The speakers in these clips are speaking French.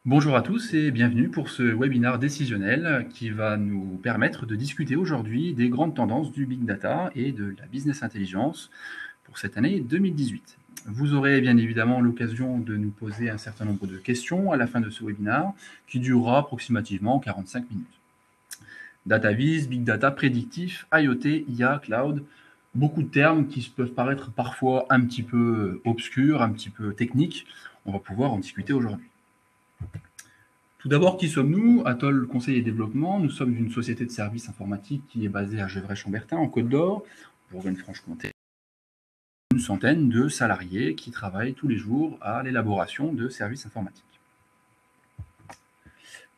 Bonjour à tous et bienvenue pour ce webinaire décisionnel qui va nous permettre de discuter aujourd'hui des grandes tendances du Big Data et de la Business Intelligence pour cette année 2018. Vous aurez bien évidemment l'occasion de nous poser un certain nombre de questions à la fin de ce webinaire qui durera approximativement 45 minutes. DataVis, Big Data, prédictif, IoT, IA, Cloud, beaucoup de termes qui peuvent paraître parfois un petit peu obscurs, un petit peu techniques. On va pouvoir en discuter aujourd'hui. Tout d'abord, qui sommes-nous? Atoll Conseil et Développement, nous sommes une société de services informatiques qui est basée à Gevrey-Chambertin, en Côte d'Or, Bourgogne-Franche-Comté. Une centaine de salariés qui travaillent tous les jours à l'élaboration de services informatiques.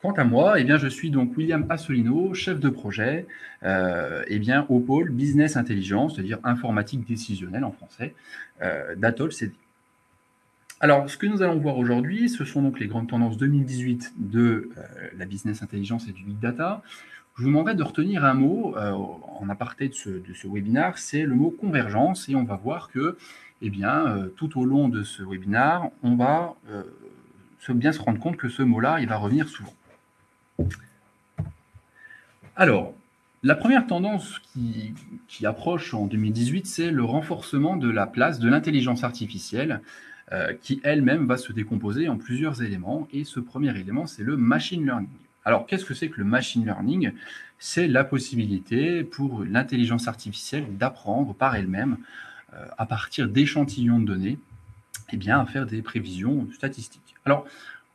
Quant à moi, je suis donc William Assolino, chef de projet au pôle Business Intelligence, c'est-à-dire informatique décisionnelle en français, d'Atoll CD. Alors, ce que nous allons voir aujourd'hui, ce sont donc les grandes tendances 2018 de la business intelligence et du big data. Je vous demanderai de retenir un mot en aparté de ce webinaire, c'est le mot convergence, et on va voir que, tout au long de ce webinaire, on va bien se rendre compte que ce mot-là, il va revenir souvent. Alors, la première tendance qui approche en 2018, c'est le renforcement de la place de l'intelligence artificielle qui elle-même va se décomposer en plusieurs éléments. Et ce premier élément, c'est le machine learning. Alors, qu'est-ce que c'est que le machine learning? C'est la possibilité pour l'intelligence artificielle d'apprendre par elle-même, à partir d'échantillons de données, à faire des prévisions statistiques. Alors,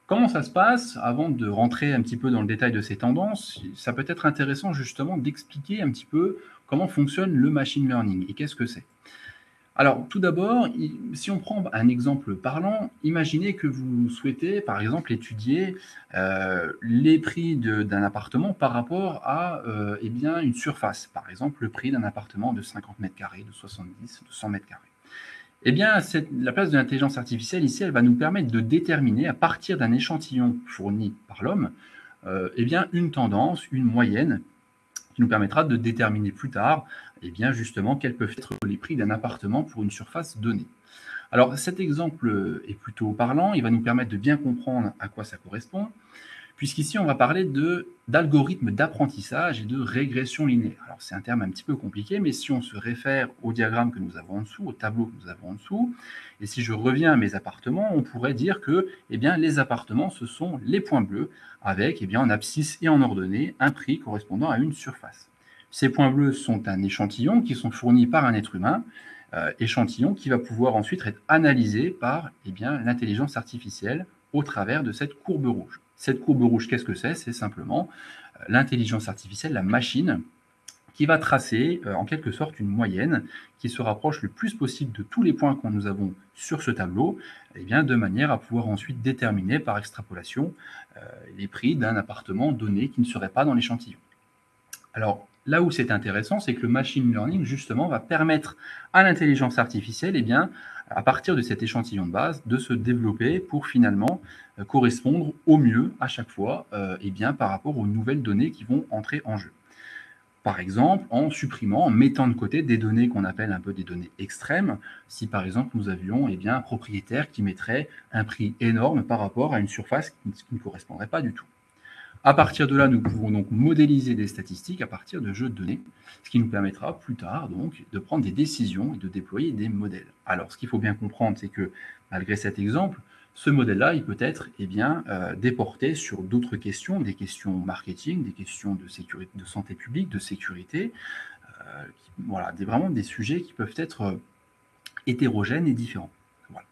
comment ça se passe? Avant de rentrer un petit peu dans le détail de ces tendances, ça peut être intéressant justement d'expliquer un petit peu comment fonctionne le machine learning et qu'est-ce que c'est. Alors, tout d'abord, si on prend un exemple parlant, imaginez que vous souhaitez, par exemple, étudier les prix d'un appartement par rapport à une surface. Par exemple, le prix d'un appartement de 50 mètres carrés, de 70, de 100 mètres carrés. La place de l'intelligence artificielle ici, elle va nous permettre de déterminer, à partir d'un échantillon fourni par l'homme, une tendance, une moyenne, qui nous permettra de déterminer plus tard, justement, quels peuvent être les prix d'un appartement pour une surface donnée. Alors, cet exemple est plutôt parlant, il va nous permettre de bien comprendre à quoi ça correspond, puisqu'ici, on va parler d'algorithmes d'apprentissage et de régression linéaire. Alors, c'est un terme un petit peu compliqué, mais si on se réfère au diagramme que nous avons en dessous, au tableau que nous avons en dessous, et si je reviens à mes appartements, on pourrait dire que les appartements, ce sont les points bleus, avec en abscisse et en ordonnée, un prix correspondant à une surface. Ces points bleus sont un échantillon qui sont fournis par un être humain, échantillon qui va pouvoir ensuite être analysé par l'intelligence artificielle au travers de cette courbe rouge. Cette courbe rouge, qu'est-ce que c'est? C'est simplement l'intelligence artificielle, la machine, qui va tracer en quelque sorte une moyenne qui se rapproche le plus possible de tous les points que nous avons sur ce tableau, de manière à pouvoir ensuite déterminer par extrapolation les prix d'un appartement donné qui ne serait pas dans l'échantillon. Alors, là où c'est intéressant, c'est que le machine learning, justement, va permettre à l'intelligence artificielle, à partir de cet échantillon de base, de se développer pour finalement correspondre au mieux à chaque fois par rapport aux nouvelles données qui vont entrer en jeu. Par exemple, en supprimant, en mettant de côté des données qu'on appelle un peu des données extrêmes, si par exemple nous avions un propriétaire qui mettrait un prix énorme par rapport à une surface qui ne correspondrait pas du tout. À partir de là, nous pouvons donc modéliser des statistiques à partir de jeux de données, ce qui nous permettra plus tard donc de prendre des décisions et de déployer des modèles. Alors, ce qu'il faut bien comprendre, c'est que malgré cet exemple, ce modèle-là, il peut être déporté sur d'autres questions, des questions marketing, des questions de sécurité, de santé publique, de sécurité, voilà, vraiment des sujets qui peuvent être hétérogènes et différents. Voilà.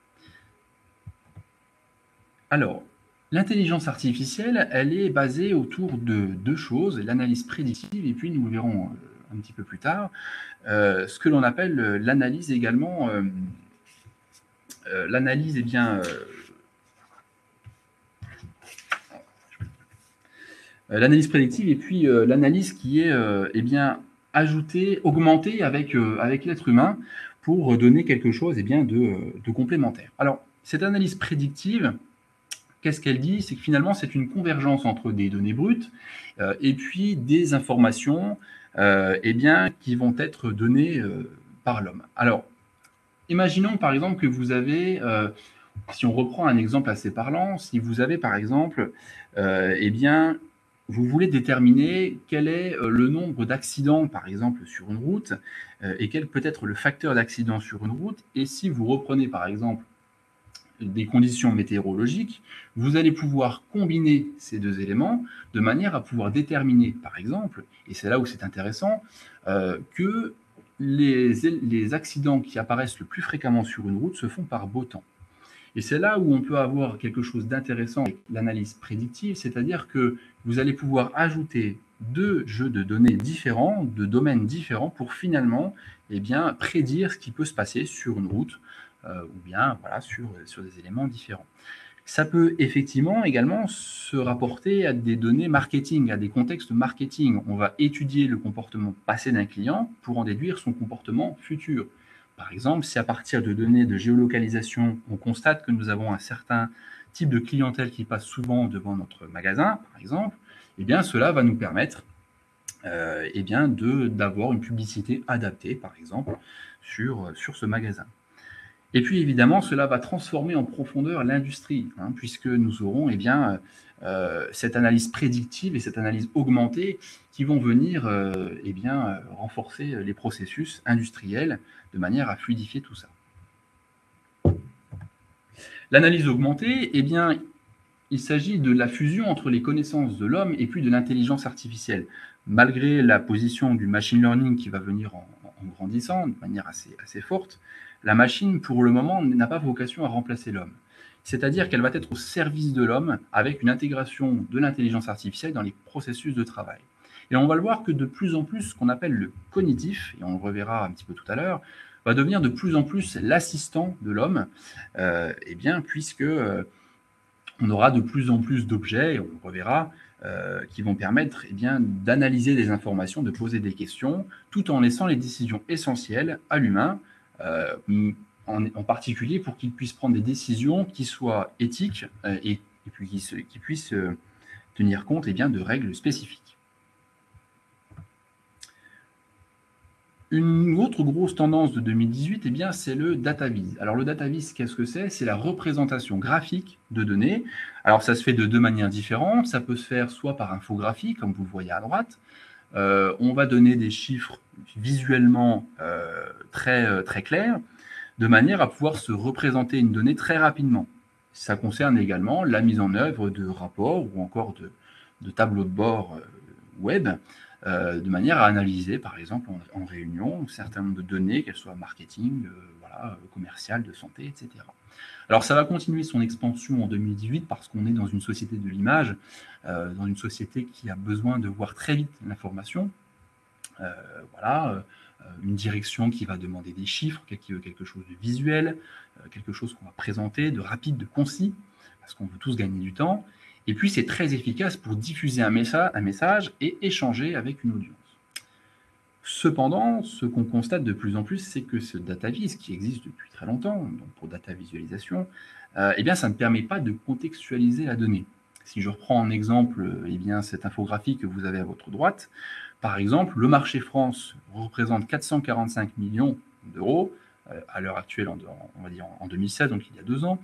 Alors, l'intelligence artificielle, elle est basée autour de deux choses, l'analyse prédictive, et puis nous le verrons un petit peu plus tard, ce que l'on appelle l'analyse également, l'analyse, l'analyse prédictive, et puis l'analyse qui est ajoutée, augmentée avec l'être humain pour donner quelque chose de complémentaire. Alors, cette analyse prédictive, qu'est-ce qu'elle dit? C'est que finalement, c'est une convergence entre des données brutes et puis des informations qui vont être données par l'homme. Alors, imaginons par exemple que vous avez Si on reprend un exemple assez parlant, si vous avez par exemple, eh bien, vous voulez déterminer quel est le nombre d'accidents, par exemple, sur une route, et quel peut être le facteur d'accident sur une route, et si vous reprenez par exemple des conditions météorologiques, vous allez pouvoir combiner ces deux éléments de manière à pouvoir déterminer, par exemple, et c'est là où c'est intéressant, que les accidents qui apparaissent le plus fréquemment sur une route se font par beau temps. Et c'est là où on peut avoir quelque chose d'intéressant avec l'analyse prédictive, c'est-à-dire que vous allez pouvoir ajouter deux jeux de données différents, de domaines différents, pour finalement eh bien, prédire ce qui peut se passer sur une route, ou bien voilà, sur des éléments différents. Ça peut effectivement également se rapporter à des données marketing, à des contextes marketing. On va étudier le comportement passé d'un client pour en déduire son comportement futur. Par exemple, si à partir de données de géolocalisation, on constate que nous avons un certain type de clientèle qui passe souvent devant notre magasin, par exemple, eh bien, cela va nous permettre eh bien, d'avoir une publicité adaptée, par exemple, sur ce magasin. Et puis évidemment, cela va transformer en profondeur l'industrie, hein, puisque nous aurons eh bien, cette analyse prédictive et cette analyse augmentée qui vont venir eh bien, renforcer les processus industriels de manière à fluidifier tout ça. L'analyse augmentée, eh bien, il s'agit de la fusion entre les connaissances de l'homme et puis de l'intelligence artificielle. Malgré la position du machine learning qui va venir en grandissant de manière assez forte, la machine, pour le moment, n'a pas vocation à remplacer l'homme. C'est-à-dire qu'elle va être au service de l'homme avec une intégration de l'intelligence artificielle dans les processus de travail. Et on va le voir que de plus en plus, ce qu'on appelle le cognitif, et on le reverra un petit peu tout à l'heure, va devenir de plus en plus l'assistant de l'homme, eh bien, puisque on aura de plus en plus d'objets, et on le reverra, qui vont permettre eh bien, d'analyser des informations, de poser des questions, tout en laissant les décisions essentielles à l'humain, en particulier pour qu'il puisse prendre des décisions qui soient éthiques et puis qui puissent tenir compte eh bien, de règles spécifiques. Une autre grosse tendance de 2018, eh bien, c'est le data viz. Alors le data viz, qu'est-ce que c'est? C'est la représentation graphique de données. Alors ça se fait de deux manières différentes. Ça peut se faire soit par infographie, comme vous le voyez à droite. On va donner des chiffres visuellement très clairs, de manière à pouvoir se représenter une donnée très rapidement. Ça concerne également la mise en œuvre de rapports ou encore de tableaux de bord web, de manière à analyser, par exemple, en réunion, un certain nombre de données, qu'elles soient marketing, voilà, commerciales, de santé, etc. Alors ça va continuer son expansion en 2018 parce qu'on est dans une société de l'image, dans une société qui a besoin de voir très vite l'information. Voilà, une direction qui va demander des chiffres, qui veut quelque chose de visuel, quelque chose qu'on va présenter, de rapide, de concis, parce qu'on veut tous gagner du temps. Et puis, c'est très efficace pour diffuser un message et échanger avec une audience. Cependant, ce qu'on constate de plus en plus, c'est que ce data viz, qui existe depuis très longtemps, donc pour data visualisation, eh bien, ça ne permet pas de contextualiser la donnée. Si je reprends en exemple eh bien, cette infographie que vous avez à votre droite, par exemple, le marché France représente 445 millions d'euros à l'heure actuelle, on va dire en 2016, donc il y a 2 ans.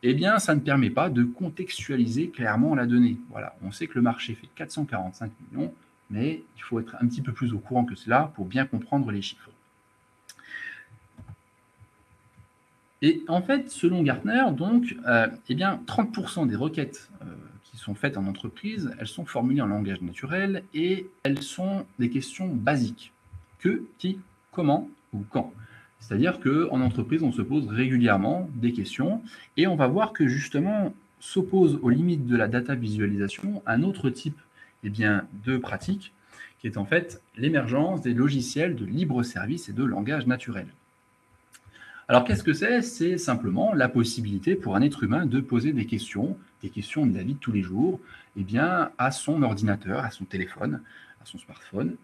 Eh bien, ça ne permet pas de contextualiser clairement la donnée. Voilà, on sait que le marché fait 445 millions, mais il faut être un petit peu plus au courant que cela pour bien comprendre les chiffres. Et en fait, selon Gartner, donc, eh bien, 30% des requêtes qui sont faites en entreprise, elles sont formulées en langage naturel et elles sont des questions basiques. Que, qui, comment ou quand. C'est-à-dire qu'en entreprise, on se pose régulièrement des questions et on va voir que justement s'oppose aux limites de la data visualisation un autre type eh bien, de pratique qui est en fait l'émergence des logiciels de libre service et de langage naturel. Alors qu'est-ce que c'est? C'est simplement la possibilité pour un être humain de poser des questions de la vie de tous les jours, eh bien, à son ordinateur, à son téléphone, à son smartphone,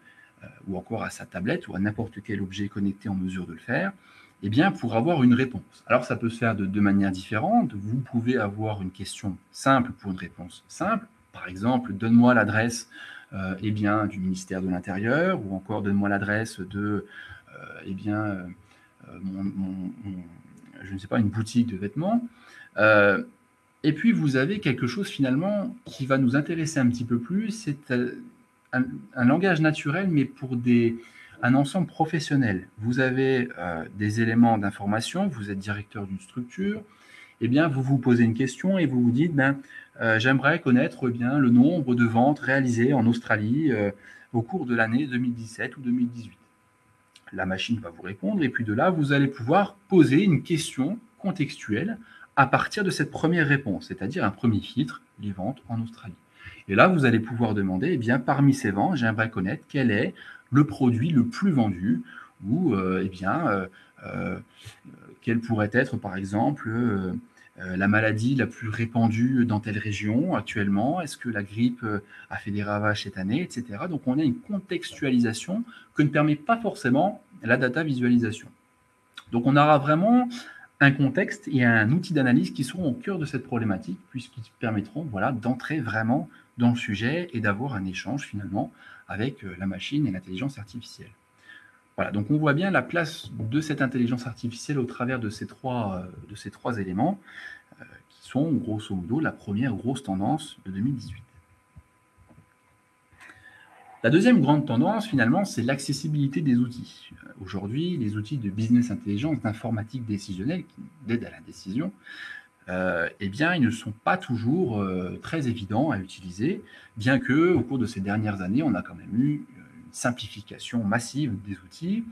ou encore à sa tablette ou à n'importe quel objet connecté en mesure de le faire, eh bien, pour avoir une réponse. Alors ça peut se faire de deux manières différentes. Vous pouvez avoir une question simple pour une réponse simple. Par exemple, donne-moi l'adresse eh bien, du ministère de l'Intérieur, ou encore donne-moi l'adresse de eh bien, je ne sais pas, une boutique de vêtements. Et puis, vous avez quelque chose finalement qui va nous intéresser un petit peu plus, c'est un langage naturel, mais pour un ensemble professionnel. Vous avez des éléments d'information, vous êtes directeur d'une structure, eh bien, vous vous posez une question et vous vous dites, j'aimerais connaître bien le nombre de ventes réalisées en Australie au cours de l'année 2017 ou 2018. La machine va vous répondre et puis de là, vous allez pouvoir poser une question contextuelle à partir de cette première réponse, c'est-à-dire un premier filtre, les ventes en Australie. Et là, vous allez pouvoir demander, eh bien, parmi ces ventes, j'aimerais connaître quel est le produit le plus vendu ou, quelle pourrait être, par exemple, la maladie la plus répandue dans telle région actuellement. Est-ce que la grippe a fait des ravages cette année, etc. Donc, on a une contextualisation que ne permet pas forcément la data visualisation. Donc, on aura vraiment un contexte et un outil d'analyse qui seront au cœur de cette problématique, puisqu'ils permettront d'entrer vraiment dans le sujet et d'avoir un échange finalement avec la machine et l'intelligence artificielle. Voilà, donc on voit bien la place de cette intelligence artificielle au travers de ces trois éléments qui sont grosso modo la première grosse tendance de 2018. La deuxième grande tendance, finalement, c'est l'accessibilité des outils. Aujourd'hui, les outils de business intelligence, d'informatique décisionnelle, qui aident à la décision, eh bien, ils ne sont pas toujours très évidents à utiliser, bien que, au cours de ces dernières années, on a quand même eu une simplification massive des outils.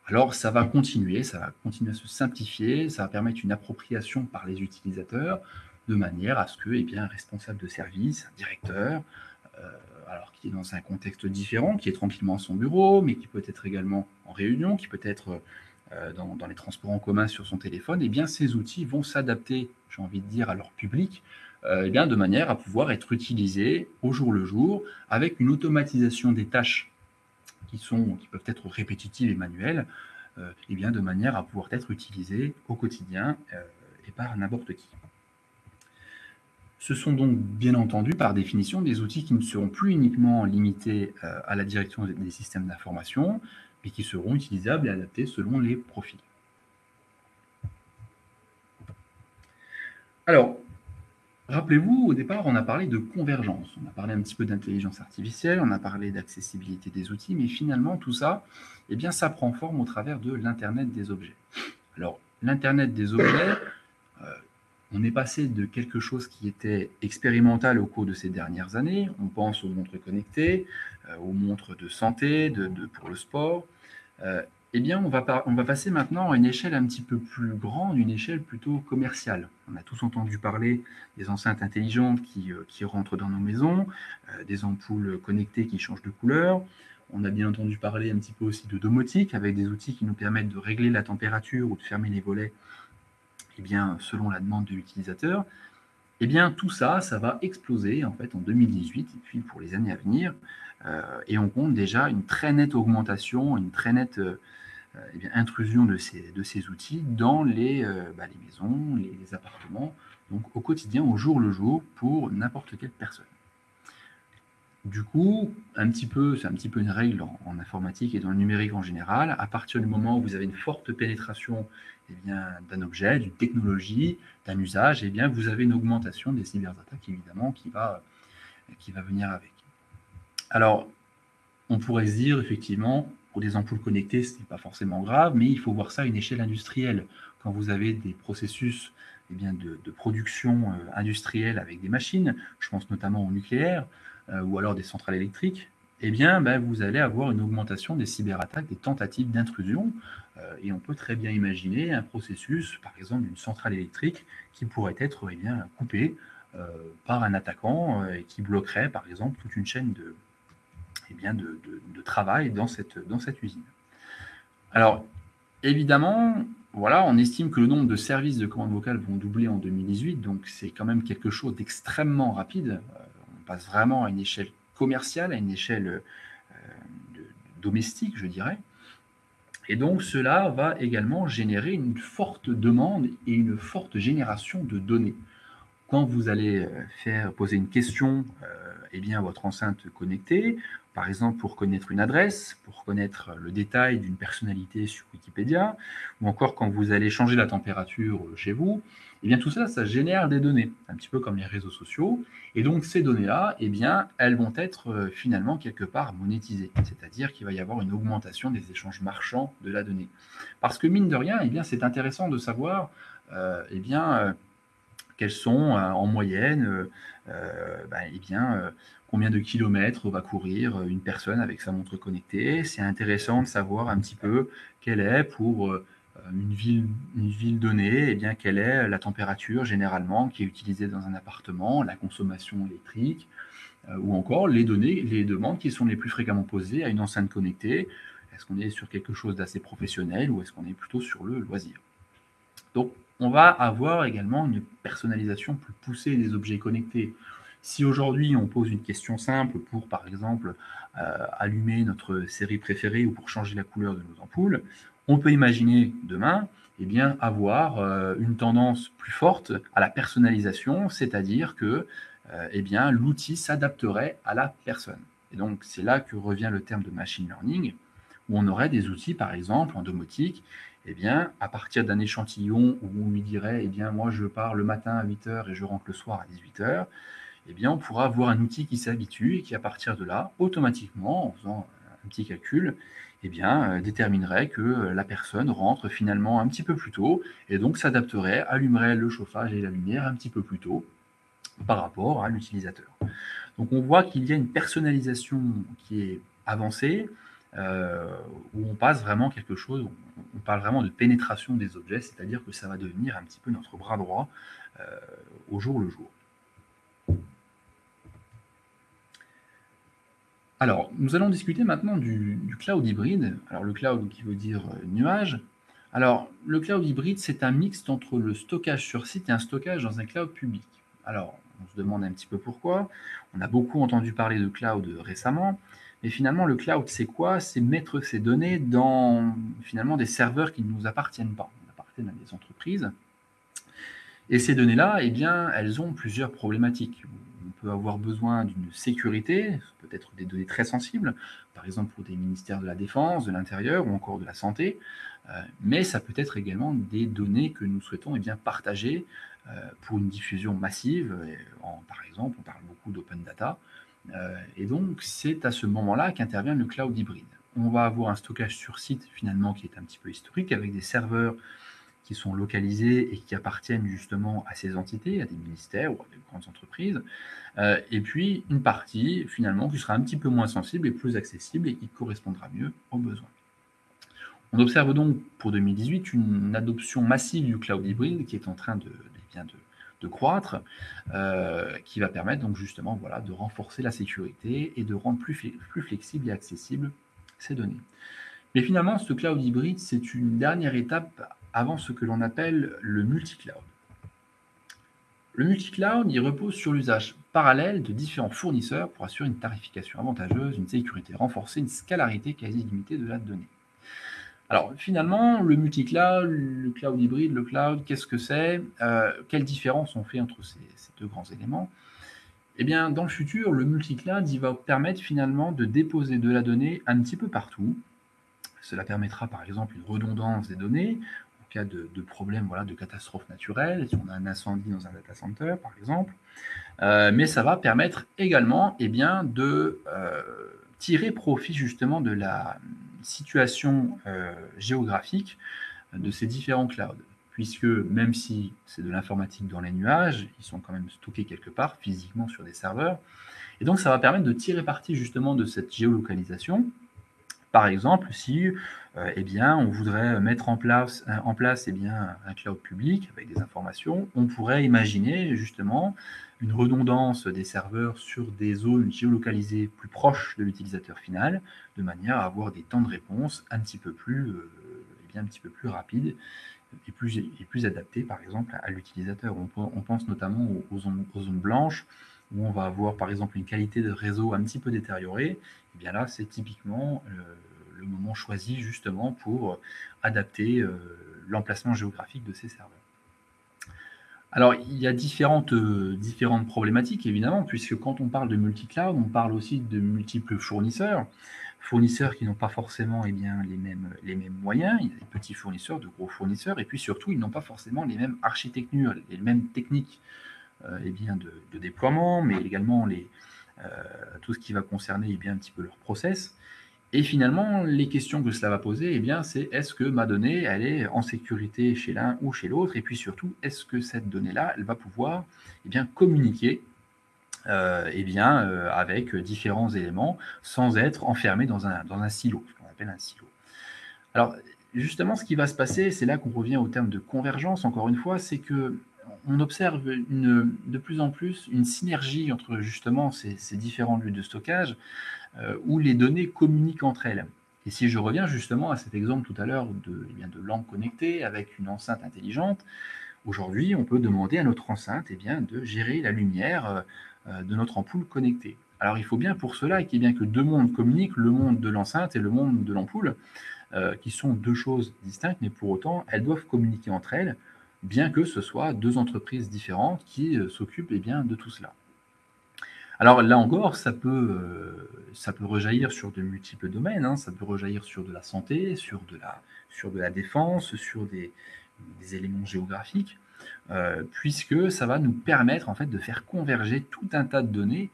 Alors, ça va continuer à se simplifier, ça va permettre une appropriation par les utilisateurs, de manière à ce que, eh bien, un responsable de service, un directeur, alors qui est dans un contexte différent, qui est tranquillement à son bureau, mais qui peut être également en réunion, qui peut être dans les transports en commun sur son téléphone, eh bien, ces outils vont s'adapter, j'ai envie de dire, à leur public, eh bien, de manière à pouvoir être utilisés au jour le jour, avec une automatisation des tâches qui peuvent être répétitives et manuelles, eh bien, de manière à pouvoir être utilisées au quotidien et par n'importe qui. Ce sont donc bien entendu, par définition, des outils qui ne seront plus uniquement limités à la direction des systèmes d'information, mais qui seront utilisables et adaptés selon les profils. Alors, rappelez-vous, au départ, on a parlé de convergence, on a parlé un petit peu d'intelligence artificielle, on a parlé d'accessibilité des outils, mais finalement, tout ça, eh bien, ça prend forme au travers de l'Internet des objets. Alors, l'Internet des objets, on est passé de quelque chose qui était expérimental au cours de ces dernières années. On pense aux montres connectées, aux montres de santé, pour le sport. Eh bien, on va passer maintenant à une échelle un petit peu plus grande, une échelle plutôt commerciale. On a tous entendu parler des enceintes intelligentes qui rentrent dans nos maisons, des ampoules connectées qui changent de couleur. On a bien entendu parler un petit peu aussi de domotique, avec des outils qui nous permettent de régler la température ou de fermer les volets, eh bien, selon la demande de l'utilisateur. Eh bien, tout ça, ça va exploser en fait en 2018 et puis pour les années à venir. Et on compte déjà une très nette augmentation, une très nette intrusion de ces outils dans les maisons, les appartements, donc au quotidien, au jour le jour, pour n'importe quelle personne. Du coup, c'est un petit peu une règle en informatique et dans le numérique en général. À partir du moment où vous avez une forte pénétration d'un objet, d'une technologie, d'un usage, eh bien, vous avez une augmentation des cyberattaques, évidemment, qui va venir avec. Alors, on pourrait se dire, effectivement, pour des ampoules connectées, ce n'est pas forcément grave, mais il faut voir ça à une échelle industrielle. Quand vous avez des processus de production industrielle avec des machines, je pense notamment au nucléaire, ou alors des centrales électriques, eh bien, vous allez avoir une augmentation des cyberattaques, des tentatives d'intrusion, et on peut très bien imaginer un processus, par exemple, d'une centrale électrique qui pourrait être coupé par un attaquant et qui bloquerait, par exemple, toute une chaîne de travail dans cette usine. Alors, évidemment, voilà, on estime que le nombre de services de commande vocale vont doubler en 2018, donc c'est quand même quelque chose d'extrêmement rapide. On passe vraiment à une échelle commerciale, à une échelle domestique, je dirais. Et donc, cela va également générer une forte demande et une forte génération de données. Quand vous allez poser une question eh bien, votre enceinte connectée, par exemple pour connaître une adresse, pour connaître le détail d'une personnalité sur Wikipédia, ou encore quand vous allez changer la température chez vous, eh bien tout ça, ça génère des données, un petit peu comme les réseaux sociaux. Et donc ces données-là, eh bien, elles vont être finalement quelque part monétisées, c'est-à-dire qu'il va y avoir une augmentation des échanges marchands de la donnée. Parce que mine de rien, eh bien, c'est intéressant de savoir eh bien, quels sont en moyenne eh bien, combien de kilomètres va courir une personne avec sa montre connectée. C'est intéressant de savoir un petit peu quelle est pour une ville donnée, eh bien, quelle est la température généralement qui est utilisée dans un appartement, la consommation électrique, ou encore les données, les demandes qui sont les plus fréquemment posées à une enceinte connectée. Est-ce qu'on est sur quelque chose d'assez professionnel ou est-ce qu'on est plutôt sur le loisir? Donc, on va avoir également une personnalisation plus poussée des objets connectés. Si aujourd'hui on pose une question simple pour, par exemple, allumer notre série préférée ou pour changer la couleur de nos ampoules, on peut imaginer demain eh bien, avoir une tendance plus forte à la personnalisation, c'est-à-dire que eh bien, l'outil s'adapterait à la personne. Et donc, c'est là que revient le terme de machine learning, où on aurait des outils, par exemple, en domotique, eh bien, à partir d'un échantillon où il dirait, eh bien, moi, je pars le matin à 8 heures et je rentre le soir à 18 heures, eh bien, on pourra avoir un outil qui s'habitue et qui, à partir de là, automatiquement, en faisant un petit calcul, eh bien, déterminerait que la personne rentre finalement un petit peu plus tôt et donc s'adapterait, allumerait le chauffage et la lumière un petit peu plus tôt par rapport à l'utilisateur. Donc on voit qu'il y a une personnalisation qui est avancée, où on passe vraiment quelque chose, on parle vraiment de pénétration des objets, c'est-à-dire que ça va devenir un petit peu notre bras droit au jour le jour. Alors, nous allons discuter maintenant du cloud hybride. Alors, le cloud qui veut dire nuage. Alors, le cloud hybride, c'est un mixte entre le stockage sur site et un stockage dans un cloud public. Alors, on se demande un petit peu pourquoi. On a beaucoup entendu parler de cloud récemment, mais finalement, le cloud, c'est quoi? C'est mettre ces données dans finalement des serveurs qui ne nous appartiennent pas, qui appartiennent à des entreprises. Et ces données-là, eh bien, elles ont plusieurs problématiques. On peut avoir besoin d'une sécurité, peut-être des données très sensibles, par exemple pour des ministères de la Défense, de l'Intérieur ou encore de la Santé, mais ça peut être également des données que nous souhaitons eh bien, partager pour une diffusion massive. Par exemple, on parle beaucoup d'open data, et donc c'est à ce moment-là qu'intervient le cloud hybride. On va avoir un stockage sur site finalement qui est un petit peu historique avec des serveurs qui sont localisés et qui appartiennent justement à ces entités, à des ministères ou à des grandes entreprises, et puis une partie finalement qui sera un petit peu moins sensible et plus accessible et qui correspondra mieux aux besoins. On observe donc pour 2018 une adoption massive du cloud hybride qui est en train de croître, qui va permettre donc justement voilà, de renforcer la sécurité et de rendre plus flexible et accessible ces données. Mais finalement, ce cloud hybride, c'est une dernière étape avant ce que l'on appelle le multi-cloud. Le multi-cloud, il repose sur l'usage parallèle de différents fournisseurs pour assurer une tarification avantageuse, une sécurité renforcée, une scalarité quasi illimitée de la donnée. Alors finalement, le multi-cloud, le cloud hybride, le cloud, qu'est-ce que c'est? Quelle différence on fait entre ces deux grands éléments? Eh bien, dans le futur, le multi-cloud, il va permettre finalement de déposer de la donnée un petit peu partout. Cela permettra par exemple une redondance des données en cas de problème, voilà, de catastrophe naturelle, si on a un incendie dans un data center par exemple. Mais ça va permettre également eh bien, de tirer profit justement de la situation géographique de ces différents clouds. Puisque même si c'est de l'informatique dans les nuages, ils sont quand même stockés quelque part physiquement sur des serveurs. Et donc ça va permettre de tirer parti justement de cette géolocalisation. Par exemple, si eh bien, on voudrait mettre en place eh bien, un cloud public avec des informations, on pourrait imaginer justement une redondance des serveurs sur des zones géolocalisées plus proches de l'utilisateur final, de manière à avoir des temps de réponse un petit peu plus, eh bien, un petit peu plus rapides et plus adaptés, par exemple, à l'utilisateur. On pense notamment aux zones blanches, où on va avoir, par exemple, une qualité de réseau un petit peu détériorée. Et bien là, c'est typiquement le moment choisi justement pour adapter l'emplacement géographique de ces serveurs. Alors, il y a différentes problématiques évidemment, puisque quand on parle de multi-cloud, on parle aussi de multiples fournisseurs. Fournisseurs qui n'ont pas forcément, eh bien, les mêmes moyens. Il y a des petits fournisseurs, de gros fournisseurs et puis surtout, ils n'ont pas forcément les mêmes architectures, les mêmes techniques, eh bien, de déploiement, mais également tout ce qui va concerner, eh bien, un petit peu leur process. Et finalement, les questions que cela va poser, eh bien, c'est est-ce que ma donnée, elle est en sécurité chez l'un ou chez l'autre? Et puis surtout, est-ce que cette donnée-là, elle va pouvoir, eh bien, communiquer, eh bien, avec différents éléments sans être enfermée dans un silo, ce qu'on appelle un silo. Alors, justement, ce qui va se passer, c'est là qu'on revient au terme de convergence, encore une fois, c'est qu'on observe de plus en plus une synergie entre justement ces différents lieux de stockage, où les données communiquent entre elles. Et si je reviens justement à cet exemple tout à l'heure eh bien, de lampe connectée avec une enceinte intelligente, aujourd'hui, on peut demander à notre enceinte eh bien, de gérer la lumière de notre ampoule connectée. Alors, il faut bien pour cela qu'il y ait bien que deux mondes communiquent, le monde de l'enceinte et le monde de l'ampoule, qui sont deux choses distinctes, mais pour autant, elles doivent communiquer entre elles, bien que ce soit deux entreprises différentes qui s'occupent eh bien, de tout cela. Alors là encore, ça peut rejaillir sur de multiples domaines, hein. Ça peut rejaillir sur de la santé, sur de la défense, sur des éléments géographiques, puisque ça va nous permettre en fait de faire converger tout un tas de données.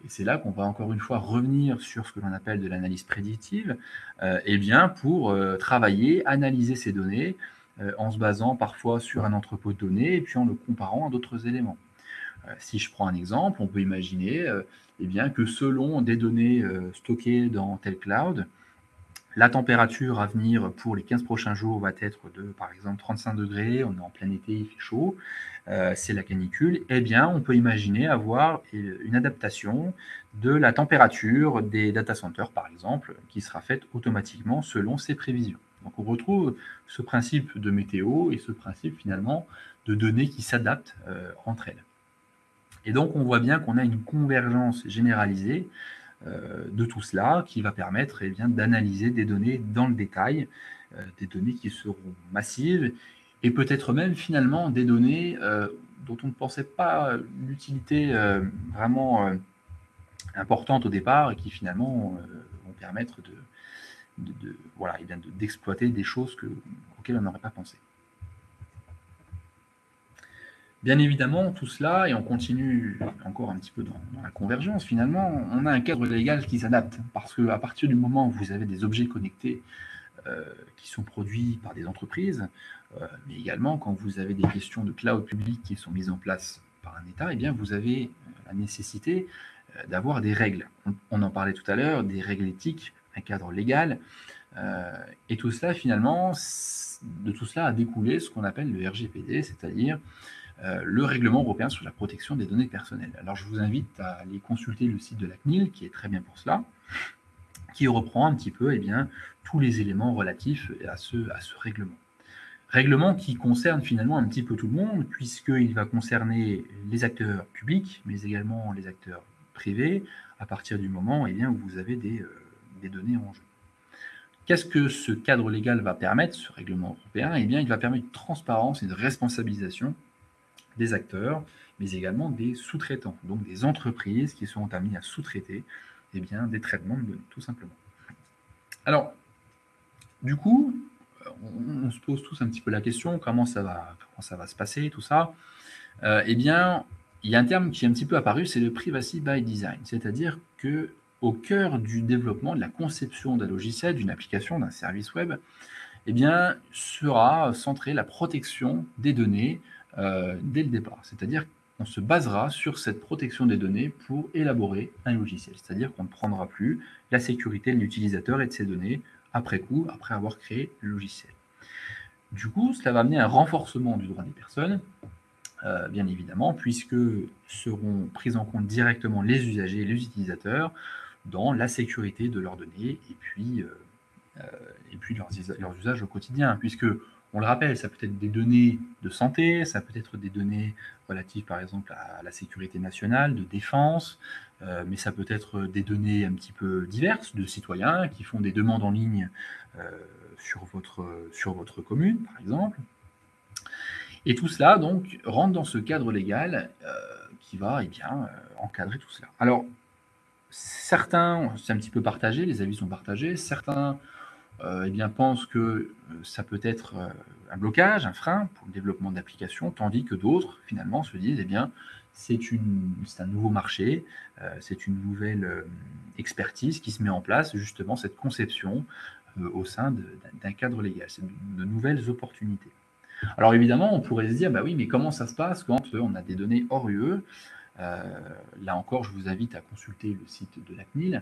Et c'est là qu'on va encore une fois revenir sur ce que l'on appelle de l'analyse prédictive, eh bien pour travailler, analyser ces données, en se basant parfois sur un entrepôt de données et puis en le comparant à d'autres éléments. Si je prends un exemple, on peut imaginer eh bien, que selon des données stockées dans tel cloud, la température à venir pour les 15 prochains jours va être de, par exemple, 35 degrés, on est en plein été, il fait chaud, c'est la canicule, eh bien, on peut imaginer avoir une adaptation de la température des data centers, par exemple, qui sera faite automatiquement selon ces prévisions. Donc on retrouve ce principe de météo et ce principe finalement de données qui s'adaptent entre elles. Et donc, on voit bien qu'on a une convergence généralisée de tout cela qui va permettre eh bien, d'analyser des données dans le détail, des données qui seront massives et peut-être même finalement des données dont on ne pensait pas l'utilité vraiment importante au départ et qui finalement vont permettre voilà, eh bien, d'exploiter des choses auxquelles on n'aurait pas pensé. Bien évidemment, tout cela, et on continue encore un petit peu dans la convergence, finalement, on a un cadre légal qui s'adapte, parce qu'à partir du moment où vous avez des objets connectés qui sont produits par des entreprises, mais également quand vous avez des questions de cloud public qui sont mises en place par un État, eh bien, vous avez la nécessité d'avoir des règles. On en parlait tout à l'heure, des règles éthiques, un cadre légal, et tout cela, finalement, de tout cela a découlé ce qu'on appelle le RGPD, c'est-à-dire le règlement européen sur la protection des données personnelles. Alors je vous invite à aller consulter le site de la CNIL, qui est très bien pour cela, qui reprend un petit peu eh bien, tous les éléments relatifs à ce règlement. Règlement qui concerne finalement un petit peu tout le monde, puisqu'il va concerner les acteurs publics, mais également les acteurs privés, à partir du moment eh bien, où vous avez des données en jeu. Qu'est-ce que ce cadre légal va permettre, ce règlement européen? Eh bien, il va permettre une transparence et une responsabilisation des acteurs, mais également des sous-traitants, donc des entreprises qui sont amenées à sous-traiter eh bien, des traitements de données, tout simplement. Alors, du coup, on se pose tous un petit peu la question, comment ça va se passer, tout ça. Eh bien, il y a un terme qui est un petit peu apparu, c'est le privacy by design, c'est-à-dire que au cœur du développement, de la conception d'un logiciel, d'une application, d'un service web, eh bien, sera centrée la protection des données dès le départ. C'est-à-dire qu'on se basera sur cette protection des données pour élaborer un logiciel. C'est-à-dire qu'on ne prendra plus la sécurité de l'utilisateur et de ses données après coup, après avoir créé le logiciel. Du coup, cela va amener à un renforcement du droit des personnes, bien évidemment, puisque seront pris en compte directement les usagers et les utilisateurs dans la sécurité de leurs données et puis leurs usages au quotidien, puisque, on le rappelle, ça peut être des données de santé, ça peut être des données relatives par exemple à la sécurité nationale, de défense, mais ça peut être des données un petit peu diverses de citoyens qui font des demandes en ligne sur votre commune, par exemple. Et tout cela, donc, rentre dans ce cadre légal qui va encadrer tout cela. Alors, certains, c'est un petit peu partagé, les avis sont partagés. Certains pensent que ça peut être un blocage, un frein pour le développement d'applications, tandis que d'autres, finalement, se disent, c'est un nouveau marché, c'est une nouvelle expertise qui se met en place, justement, cette conception au sein d'un cadre légal. C'est de nouvelles opportunités. Alors évidemment, on pourrait se dire, bah oui, mais comment ça se passe quand on a des données hors UE? Là encore, je vous invite à consulter le site de la CNIL.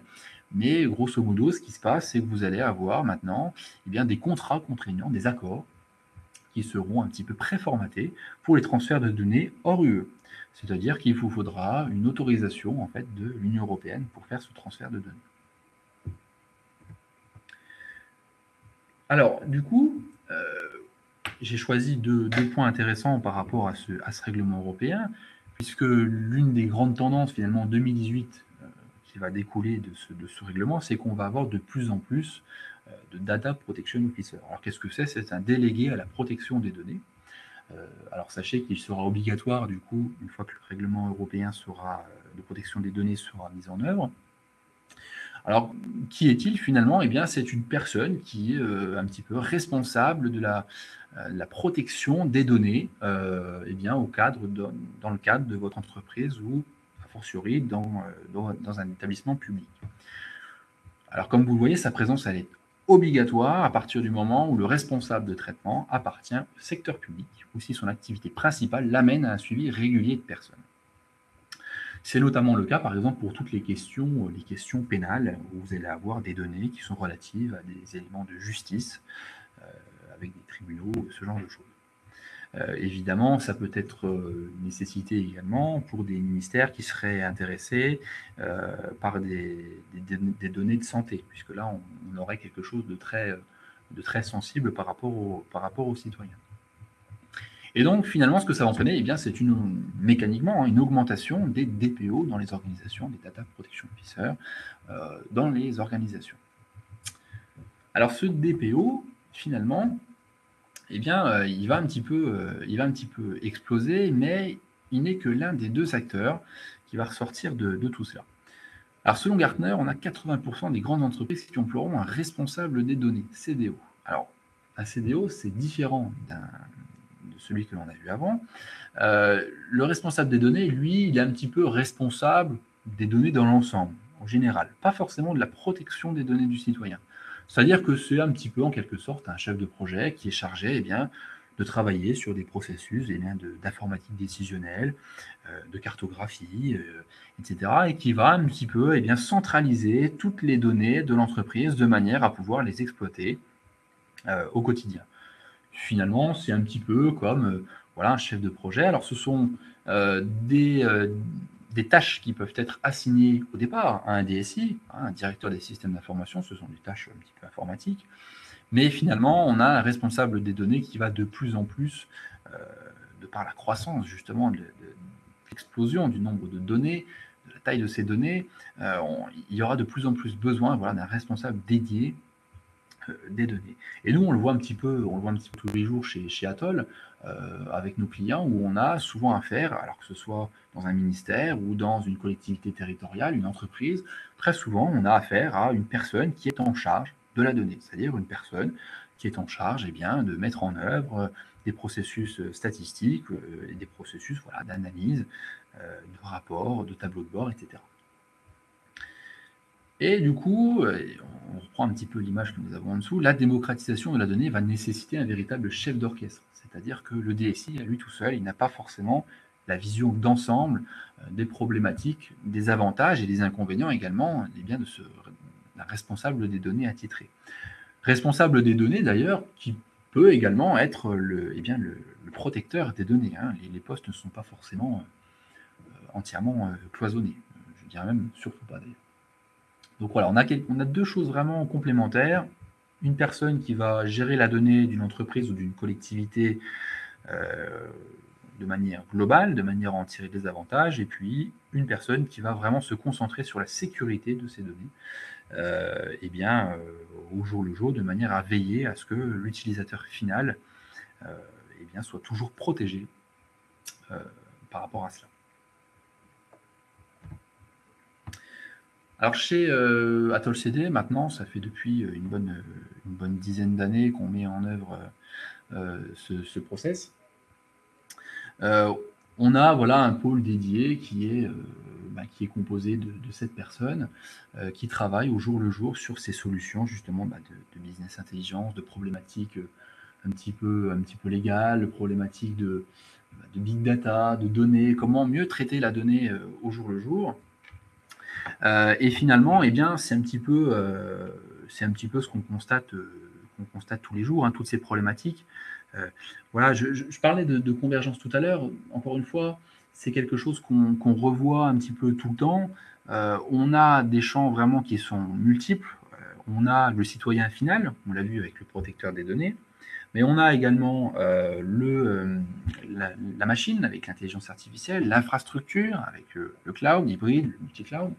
Mais grosso modo, ce qui se passe, c'est que vous allez avoir maintenant des contrats contraignants, des accords qui seront un petit peu préformatés pour les transferts de données hors UE. C'est-à-dire qu'il vous faudra une autorisation en fait, de l'Union européenne pour faire ce transfert de données. Alors, du coup, j'ai choisi deux points intéressants par rapport à ce règlement européen, puisque l'une des grandes tendances, finalement, en 2018, qui va découler de ce règlement, c'est qu'on va avoir de plus en plus de Data Protection Officer. Alors, qu'est-ce que c'est? C'est un délégué à la protection des données. Alors, sachez qu'il sera obligatoire, du coup, une fois que le règlement européen de protection des données sera mis en œuvre. Alors, qui est-il finalement? C'est une personne qui est un petit peu responsable de la protection des données dans le cadre de votre entreprise ou, a fortiori, dans un établissement public. Alors, comme vous le voyez, sa présence, elle est obligatoire à partir du moment où le responsable de traitement appartient au secteur public ou si son activité principale l'amène à un suivi régulier de personnes. C'est notamment le cas, par exemple, pour toutes les questions pénales, où vous allez avoir des données qui sont relatives à des éléments de justice, avec des tribunaux, ce genre de choses. Évidemment, ça peut être une nécessité également pour des ministères qui seraient intéressés par des données de santé, puisque là, on aurait quelque chose de très sensible par rapport aux citoyens. Et donc, finalement, ce que ça va entraîner, c'est mécaniquement une augmentation des DPO dans les organisations, des Data Protection Officers dans les organisations. Alors, ce DPO, finalement, il va un petit peu exploser, mais il n'est que l'un des deux acteurs qui va ressortir de tout cela. Alors, selon Gartner, on a 80% des grandes entreprises qui emploieront un responsable des données, CDO. Alors, un CDO, c'est différent de celui que l'on a vu avant. Le responsable des données, lui, il est un petit peu responsable des données dans l'ensemble, en général, pas forcément de la protection des données du citoyen. C'est-à-dire que c'est un petit peu, en quelque sorte, un chef de projet qui est chargé de travailler sur des processus d'informatique décisionnelle, de cartographie, etc., et qui va un petit peu centraliser toutes les données de l'entreprise de manière à pouvoir les exploiter au quotidien. Finalement, c'est un petit peu comme un chef de projet. Alors, ce sont des tâches qui peuvent être assignées au départ à un DSI, un directeur des systèmes d'information. Ce sont des tâches un petit peu informatiques. Mais finalement, on a un responsable des données qui va de plus en plus, de par la croissance justement de l'explosion du nombre de données, de la taille de ces données, il y aura de plus en plus besoin d'un responsable dédié des données. Et nous, on le voit un petit peu tous les jours chez Atoll, avec nos clients, où on a souvent affaire, alors que ce soit dans un ministère ou dans une collectivité territoriale, une entreprise, très souvent, on a affaire à une personne qui est en charge de la donnée, c'est-à-dire une personne qui est en charge de mettre en œuvre des processus statistiques et des processus d'analyse, de rapports, de tableaux de bord, etc. Et du coup, on reprend un petit peu l'image que nous avons en dessous, la démocratisation de la donnée va nécessiter un véritable chef d'orchestre. C'est-à-dire que le DSI, à lui tout seul, il n'a pas forcément la vision d'ensemble des problématiques, des avantages et des inconvénients également d'un responsable des données attitré. Responsable des données, d'ailleurs, qui peut également être le protecteur des données. Les postes ne sont pas forcément entièrement cloisonnés. Je dirais même surtout pas d'ailleurs. Donc voilà, on a deux choses vraiment complémentaires. Une personne qui va gérer la donnée d'une entreprise ou d'une collectivité de manière globale, de manière à en tirer des avantages, et puis une personne qui va vraiment se concentrer sur la sécurité de ces données, au jour le jour, de manière à veiller à ce que l'utilisateur final eh bien, soit toujours protégé par rapport à cela. Alors chez Atoll CD, maintenant, ça fait depuis une bonne dizaine d'années qu'on met en œuvre ce process. On a voilà, un pôle dédié qui est composé de 7 personnes qui travaillent au jour le jour sur ces solutions justement de business intelligence, de problématiques un petit peu légales, de problématiques de big data, de données, comment mieux traiter la donnée au jour le jour. Et finalement, eh bien, c'est un petit peu ce qu'on constate tous les jours, hein, toutes ces problématiques. Voilà, je parlais de convergence tout à l'heure. Encore une fois, c'est quelque chose qu'on revoit un petit peu tout le temps. On a des champs vraiment qui sont multiples. On a le citoyen final, on l'a vu avec le protecteur des données, mais on a également la machine avec l'intelligence artificielle, l'infrastructure avec le cloud hybride, le multi-cloud.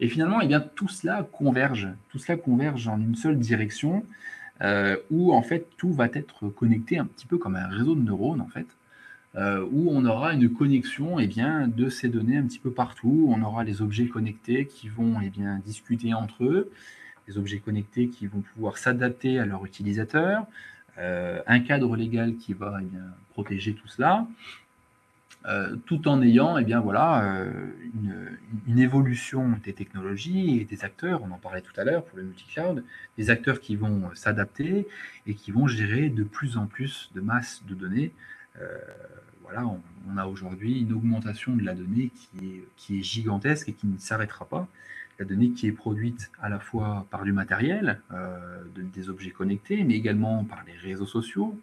Et finalement, eh bien, tout cela converge en une seule direction, où en fait tout va être connecté un petit peu comme un réseau de neurones en fait, où on aura une connexion eh bien, de ces données un petit peu partout. On aura les objets connectés qui vont eh bien, discuter entre eux, les objets connectés qui vont pouvoir s'adapter à leur utilisateur, un cadre légal qui va eh bien, protéger tout cela. Tout en ayant eh bien, voilà, une évolution des technologies et des acteurs, on en parlait tout à l'heure pour le multi-cloud, des acteurs qui vont s'adapter et qui vont gérer de plus en plus de masse de données. Voilà, on a aujourd'hui une augmentation de la donnée qui est gigantesque et qui ne s'arrêtera pas. La donnée qui est produite à la fois par du matériel, des objets connectés, mais également par les réseaux sociaux,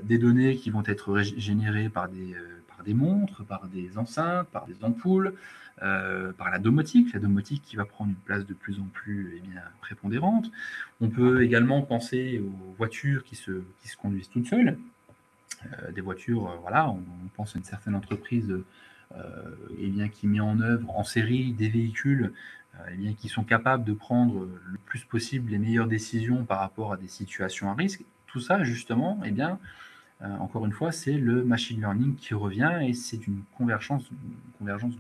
des données qui vont être générées par des montres, par des enceintes, par des ampoules, par la domotique qui va prendre une place de plus en plus eh bien, prépondérante. On peut également penser aux voitures qui se conduisent toutes seules. Des voitures, voilà, on pense à une certaine entreprise eh bien, qui met en œuvre en série des véhicules eh bien, qui sont capables de prendre le plus possible les meilleures décisions par rapport à des situations à risque. Tout ça, justement, eh bien, encore une fois, c'est le machine learning qui revient et c'est une convergence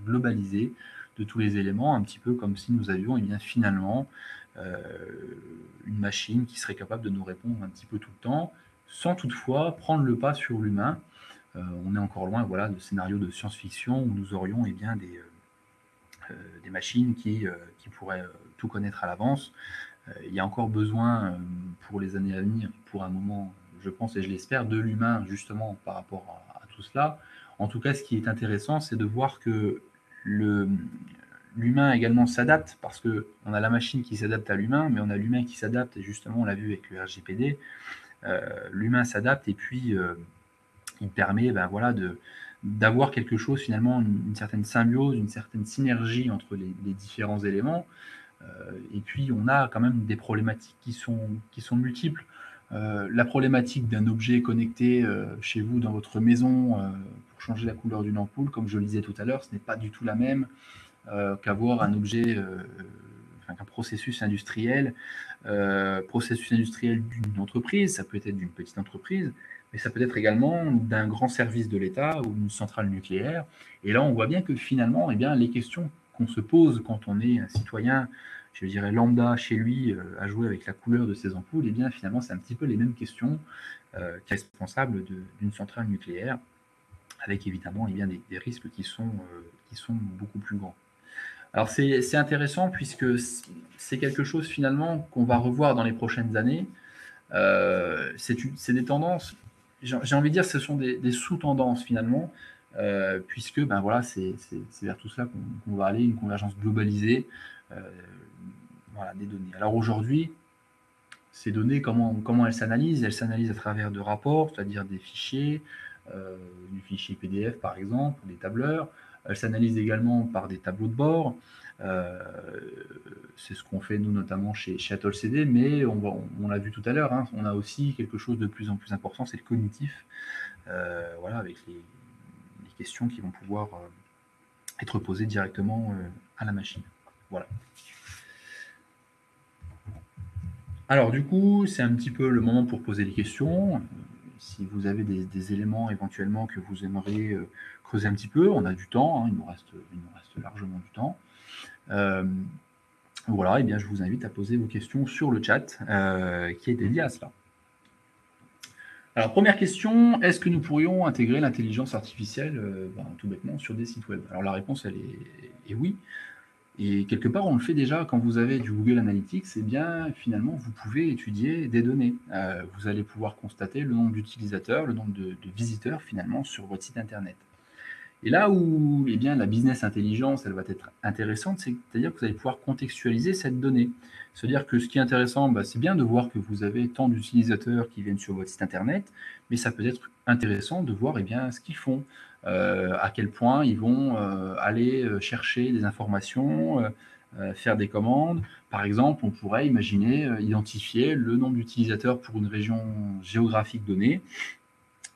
globalisée de tous les éléments, un petit peu comme si nous avions eh bien, finalement une machine qui serait capable de nous répondre un petit peu tout le temps, sans toutefois prendre le pas sur l'humain. On est encore loin voilà, de scénarios de science-fiction où nous aurions eh bien, des machines qui pourraient tout connaître à l'avance. Il y a encore besoin pour les années à venir, pour un moment, je pense et je l'espère, de l'humain justement par rapport à tout cela. En tout cas, ce qui est intéressant, c'est de voir que l'humain également s'adapte parce qu'on a la machine qui s'adapte à l'humain, mais on a l'humain qui s'adapte, et justement, on l'a vu avec le RGPD, l'humain s'adapte et puis il permet ben, voilà, d'avoir quelque chose, finalement, une certaine symbiose, une certaine synergie entre les différents éléments. Et puis, on a quand même des problématiques qui sont multiples. La problématique d'un objet connecté chez vous dans votre maison pour changer la couleur d'une ampoule, comme je le disais tout à l'heure, ce n'est pas du tout la même qu'avoir un objet, un processus industriel d'une entreprise, ça peut être d'une petite entreprise, mais ça peut être également d'un grand service de l'État ou d'une centrale nucléaire. Et là, on voit bien que finalement, eh bien, les questions qu'on se pose quand on est un citoyen, je dirais lambda chez lui, à jouer avec la couleur de ses ampoules, eh bien, finalement, c'est un petit peu les mêmes questions qu'un responsable d'une centrale nucléaire, avec évidemment eh bien, des risques qui sont beaucoup plus grands. Alors c'est intéressant puisque c'est quelque chose finalement qu'on va revoir dans les prochaines années. C'est des tendances, j'ai envie de dire, ce sont des sous-tendances finalement, puisque ben voilà, c'est vers tout cela qu'on va aller, une convergence globalisée voilà, des données. Alors aujourd'hui, ces données, comment elles s'analysent? Elles s'analysent à travers de rapports, c'est-à-dire des fichiers, du fichier PDF par exemple, des tableurs. Elles s'analysent également par des tableaux de bord. Euh, c'est ce qu'on fait nous notamment chez Atoll CD, mais on l'a vu tout à l'heure, hein, on a aussi quelque chose de plus en plus important, c'est le cognitif, voilà, avec les questions qui vont pouvoir être posées directement à la machine. Voilà. Alors du coup, c'est un petit peu le moment pour poser des questions. si vous avez des éléments éventuellement que vous aimeriez creuser un petit peu, on a du temps, hein, il nous reste largement du temps. Voilà, et bien je vous invite à poser vos questions sur le chat qui est dédié à cela. Alors, première question, est-ce que nous pourrions intégrer l'intelligence artificielle tout bêtement sur des sites web? Alors, la réponse, elle est oui. Et quelque part, on le fait déjà quand vous avez du Google Analytics, eh bien, finalement, vous pouvez étudier des données. Vous allez pouvoir constater le nombre d'utilisateurs, le nombre de visiteurs, finalement, sur votre site Internet. Et là où eh bien, la business intelligence elle va être intéressante, c'est-à-dire que vous allez pouvoir contextualiser cette donnée. C'est-à-dire que ce qui est intéressant, c'est bien de voir que vous avez tant d'utilisateurs qui viennent sur votre site Internet, mais ça peut être intéressant de voir eh bien, ce qu'ils font, à quel point ils vont aller chercher des informations, faire des commandes. Par exemple, on pourrait imaginer identifier le nombre d'utilisateurs pour une région géographique donnée,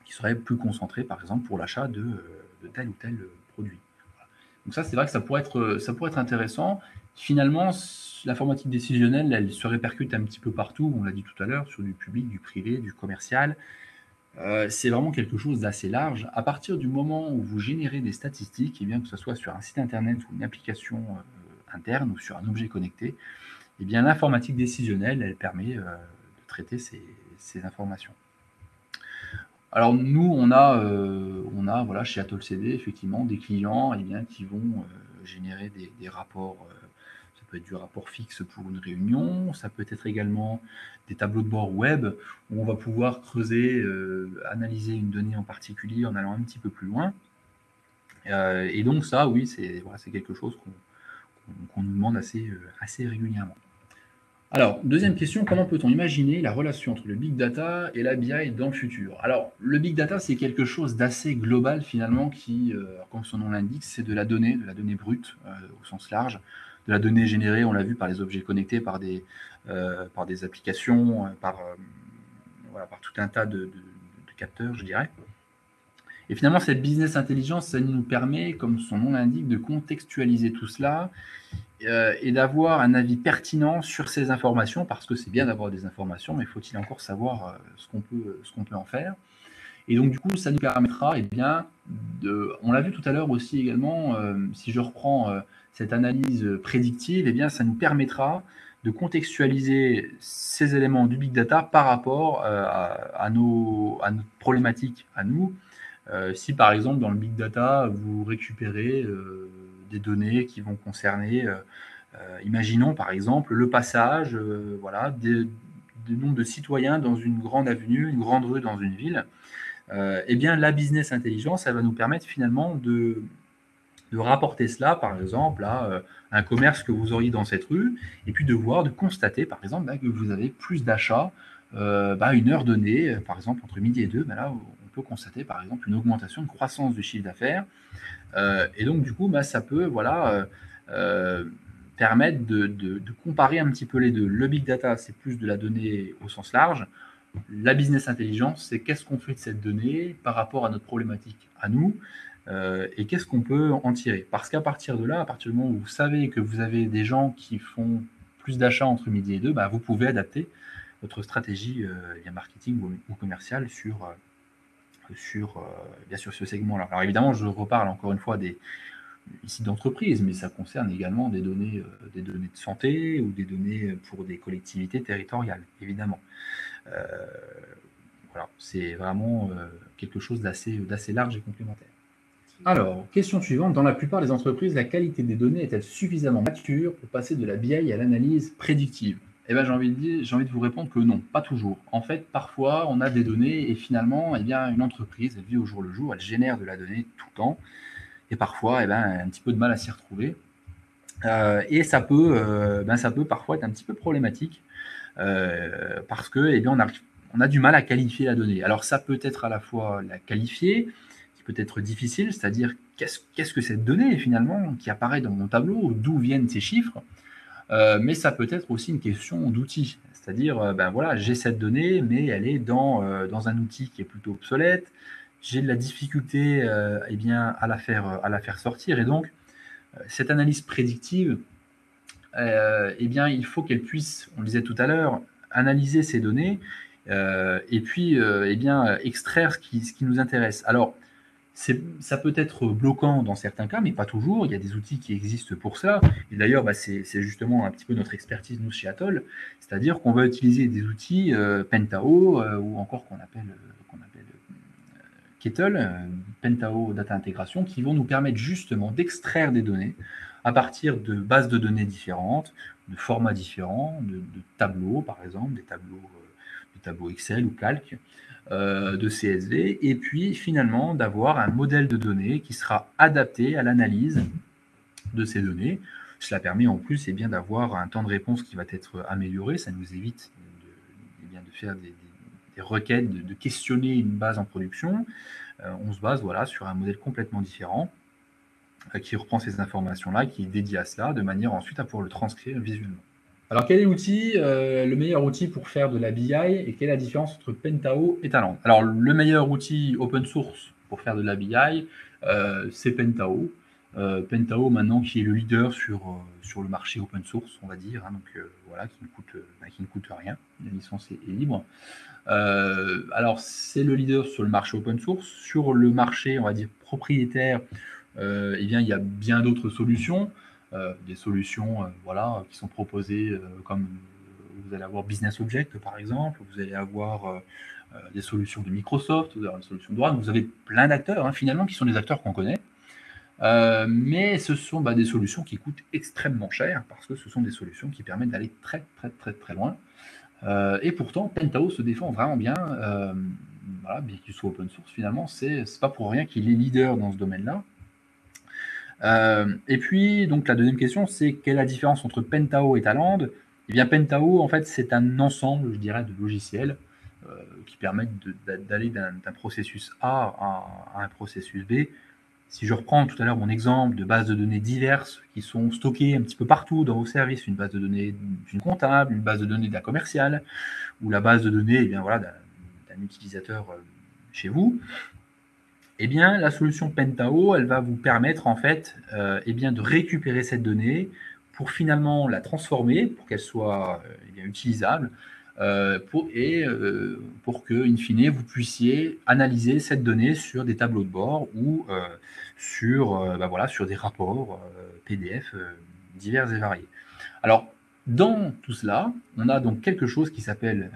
qui serait plus concentré, par exemple, pour l'achat de tel ou tel produit. Voilà. Donc ça, c'est vrai que ça pourrait être intéressant. Finalement, l'informatique décisionnelle, elle se répercute un petit peu partout, on l'a dit tout à l'heure, sur du public, du privé, du commercial. C'est vraiment quelque chose d'assez large. À partir du moment où vous générez des statistiques, et bien que ce soit sur un site internet ou une application interne ou sur un objet connecté, et bien l'informatique décisionnelle, elle permet de traiter ces informations. Alors nous, on a voilà, chez Atoll CD, effectivement, des clients eh bien, qui vont générer des rapports. Ça peut être du rapport fixe pour une réunion, ça peut être également des tableaux de bord web où on va pouvoir creuser, analyser une donnée en particulier en allant un petit peu plus loin. Et donc ça, oui, c'est voilà, quelque chose qu'on nous demande assez régulièrement. Alors, deuxième question, comment peut-on imaginer la relation entre le big data et la BI dans le futur? Alors, le big data, c'est quelque chose d'assez global finalement qui, comme son nom l'indique, c'est de la donnée brute au sens large, de la donnée générée, on l'a vu, par les objets connectés, par des applications, voilà, par tout un tas de capteurs, je dirais. Et finalement, cette business intelligence, ça nous permet, comme son nom l'indique, de contextualiser tout cela et d'avoir un avis pertinent sur ces informations, parce que c'est bien d'avoir des informations, mais faut-il encore savoir ce qu'on peut en faire. Et donc, du coup, ça nous permettra, eh bien, on l'a vu tout à l'heure aussi également, si je reprends cette analyse prédictive, eh bien, ça nous permettra de contextualiser ces éléments du big data par rapport à notre problématique à nous. Si par exemple dans le big data, vous récupérez des données qui vont concerner, imaginons par exemple le passage voilà, du nombre de citoyens dans une grande avenue, une grande rue dans une ville, eh bien la business intelligence, elle va nous permettre finalement de rapporter cela par exemple à un commerce que vous auriez dans cette rue, et puis de constater par exemple que vous avez plus d'achats une heure donnée, par exemple entre midi et 2, là on peut constater par exemple une augmentation de croissance du chiffre d'affaires. Et donc du coup, ça peut voilà, permettre de comparer un petit peu les deux. Le big data, c'est plus de la donnée au sens large. La business intelligence, c'est qu'est-ce qu'on fait de cette donnée par rapport à notre problématique à nous, et qu'est-ce qu'on peut en tirer. Parce qu'à partir de là, à partir du moment où vous savez que vous avez des gens qui font plus d'achats entre midi et 2, vous pouvez adapter votre stratégie marketing ou commerciale sur bien sûr ce segment-là. Alors évidemment, je reparle encore une fois ici d'entreprise, mais ça concerne également des données de santé ou des données pour des collectivités territoriales, évidemment. Voilà, c'est vraiment quelque chose d'assez large et complémentaire. Alors, question suivante. Dans la plupart des entreprises, la qualité des données est-elle suffisamment mature pour passer de la BI à l'analyse prédictive? Eh bien, j'ai envie de vous répondre que non, pas toujours. En fait, parfois, on a des données et finalement, eh bien, une entreprise, elle vit au jour le jour, elle génère de la donnée tout le temps. Et parfois, elle a un petit peu de mal à s'y retrouver. Et ça peut parfois être un petit peu problématique parce que, eh bien, on a du mal à qualifier la donnée. Alors, ça peut être à la fois la qualifier, qui peut être difficile, c'est-à-dire qu'est-ce que cette donnée finalement qui apparaît dans mon tableau, d'où viennent ces chiffres, mais ça peut être aussi une question d'outil, c'est-à-dire voilà, j'ai cette donnée, mais elle est dans un outil qui est plutôt obsolète, j'ai de la difficulté eh bien, à la faire sortir, et donc cette analyse prédictive, eh bien, il faut qu'elle puisse, on le disait tout à l'heure, analyser ces données et puis eh bien, extraire ce qui nous intéresse. Alors, ça peut être bloquant dans certains cas, mais pas toujours. Il y a des outils qui existent pour ça. Et d'ailleurs, bah, c'est justement un petit peu notre expertise, nous, chez Atoll. C'est-à-dire qu'on va utiliser des outils Pentao ou encore qu'on appelle Kettle, Pentao Data Integration, qui vont nous permettre justement d'extraire des données à partir de bases de données différentes, de formats différents, de tableaux, par exemple, des tableaux Excel ou Calc, de CSV, et puis finalement d'avoir un modèle de données qui sera adapté à l'analyse de ces données. Cela permet en plus eh bien, d'avoir un temps de réponse qui va être amélioré. Ça nous évite de faire des requêtes, de questionner une base en production. On se base voilà, sur un modèle complètement différent qui reprend ces informations-là, qui est dédié à cela, de manière ensuite à pouvoir le transcrire visuellement. Alors, quel est l'outil, le meilleur outil pour faire de la BI et quelle est la différence entre Pentao et Talend? Alors, le meilleur outil open source pour faire de la BI, c'est Pentao. Pentao, maintenant, qui est le leader sur le marché open source, on va dire, hein, donc voilà, qui ne coûte rien. La licence est libre. Alors, c'est le leader sur le marché open source. Sur le marché, on va dire, propriétaire, eh bien, il y a bien d'autres solutions. Des solutions voilà, qui sont proposées comme vous allez avoir Business Object par exemple, vous allez avoir des solutions de Microsoft, vous allez avoir des solutions de Oracle, vous avez plein d'acteurs hein, finalement qui sont des acteurs qu'on connaît, mais ce sont des solutions qui coûtent extrêmement cher parce que ce sont des solutions qui permettent d'aller très très très très loin. Et pourtant Pentao se défend vraiment bien, voilà, bien qu'il soit open source finalement, c'est pas pour rien qu'il est leader dans ce domaine-là. Et puis, donc la deuxième question, c'est quelle est la différence entre Pentao et Talend? Eh bien, Pentao, en fait, c'est un ensemble, je dirais, de logiciels qui permettent d'aller d'un processus A à un processus B. Si je reprends tout à l'heure mon exemple de bases de données diverses qui sont stockées un petit peu partout dans vos services, une base de données d'une comptable, une base de données d'un commercial, ou la base de données eh bien, voilà, d'un utilisateur chez vous, eh bien, la solution Pentao, elle va vous permettre en fait eh bien, de récupérer cette donnée pour finalement la transformer, pour qu'elle soit eh bien, utilisable, pour que, in fine, vous puissiez analyser cette donnée sur des tableaux de bord ou voilà, sur des rapports PDF divers et variés. Alors, dans tout cela, on a donc quelque chose qui s'appelle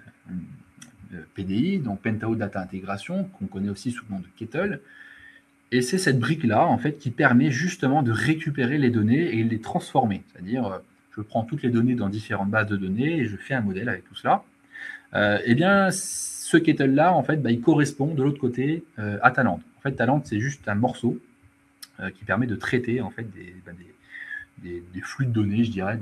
PDI, donc Pentao Data Integration, qu'on connaît aussi sous le nom de Kettle. Et c'est cette brique-là, en fait, qui permet justement de récupérer les données et les transformer. C'est-à-dire, je prends toutes les données dans différentes bases de données et je fais un modèle avec tout cela. Eh bien, ce Kettle-là, en fait, il correspond de l'autre côté à Talend. En fait, Talend, c'est juste un morceau qui permet de traiter en fait des flux de données, je dirais,